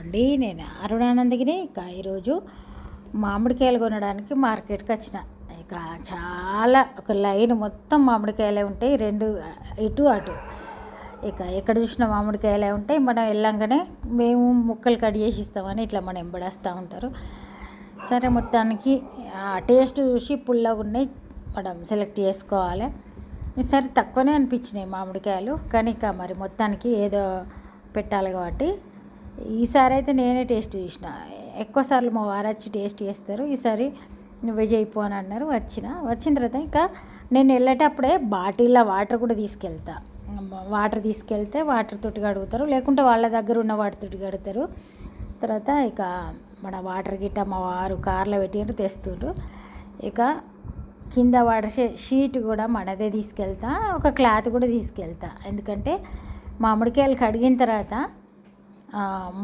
అండి, నేను అరుణానందగిరి. ఇక ఈరోజు మామిడికాయలు కొనడానికి మార్కెట్కి వచ్చిన. ఇక చాలా ఒక లైన్ మొత్తం మామిడికాయలే ఉంటాయి, రెండు ఇటు అటు. ఇక ఎక్కడ చూసిన మామిడికాయలే ఉంటాయి. మనం వెళ్ళంగానే మేము ముక్కలు కట్ చేసి ఇస్తామని ఇట్లా మనం ఎంబడేస్తూ ఉంటారు. సరే, మొత్తానికి టేస్ట్ చూసి పుల్లగా ఉన్నాయి, మనం సెలెక్ట్ చేసుకోవాలి. ఈసారి తక్కువనే అనిపించినాయి మామిడికాయలు, కానీ ఇక మరి మొత్తానికి ఏదో పెట్టాలి కాబట్టి ఈసారి అయితే నేనే టేస్ట్ చేసిన. ఎక్కువసార్లు మా వారు వచ్చి టేస్ట్ చేస్తారు. ఈసారి నువ్వే చేయిపో అని అన్నారు. వచ్చిన తర్వాత ఇంకా నేను వెళ్ళేటప్పుడే బాటిల్లో వాటర్ కూడా తీసుకెళ్తా. వాటర్ తీసుకెళ్తే వాటర్ తోటి కడుగుతారు, లేకుంటే వాళ్ళ దగ్గర ఉన్న వాటితోటి కడుగుతారు. తర్వాత ఇక మన వాటర్ గిట్ట మా వారు కార్లో పెట్టి తెస్తుండ్రు. ఇక కింద వాటర్ షీట్ కూడా మనదే తీసుకెళ్తా, ఒక క్లాత్ కూడా తీసుకెళ్తా. ఎందుకంటే మామిడికాయలు కడిగిన తర్వాత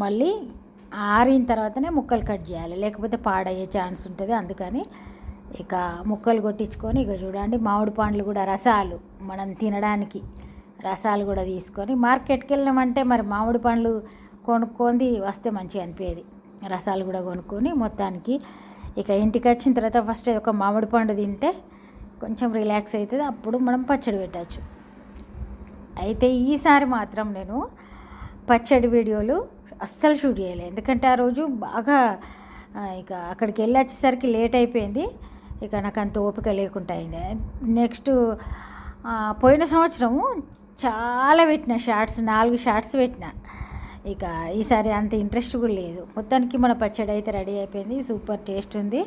మళ్ళీ ఆరిన తర్వాతనే ముక్కలు కట్ చేయాలి, లేకపోతే పాడయ్యే ఛాన్స్ ఉంటుంది. అందుకని ఇక ముక్కలు కొట్టించుకొని, ఇక చూడండి మామిడి పండ్లు కూడా రసాలు మనం తినడానికి రసాలు కూడా తీసుకొని మార్కెట్కి వెళ్ళామంటే మరి మామిడి పండ్లు కొనుక్కొని వస్తే మంచిగా అనిపించేది. రసాలు కూడా కొనుక్కొని మొత్తానికి ఇక ఇంటికి వచ్చిన తర్వాత ఫస్ట్ ఒక మామిడి పండు తింటే కొంచెం రిలాక్స్ అవుతుంది, అప్పుడు మనం పచ్చడి పెట్టచ్చు. అయితే ఈసారి మాత్రం నేను పచ్చడి వీడియోలు అస్సలు షూట్ చేయలేదు, ఎందుకంటే ఆ రోజు బాగా ఇక అక్కడికి వెళ్ళి వచ్చేసరికి లేట్ అయిపోయింది. ఇక నాకు అంత ఓపిక లేకుండా అయింది. నెక్స్ట్ పోయిన సంవత్సరము చాలా పెట్టిన షార్ట్స్, 4 షార్ట్స్ పెట్టిన. ఇక ఈసారి అంత ఇంట్రెస్ట్ కూడా లేదు. మొత్తానికి మన పచ్చడి అయితే రెడీ అయిపోయింది, సూపర్ టేస్ట్ ఉంది.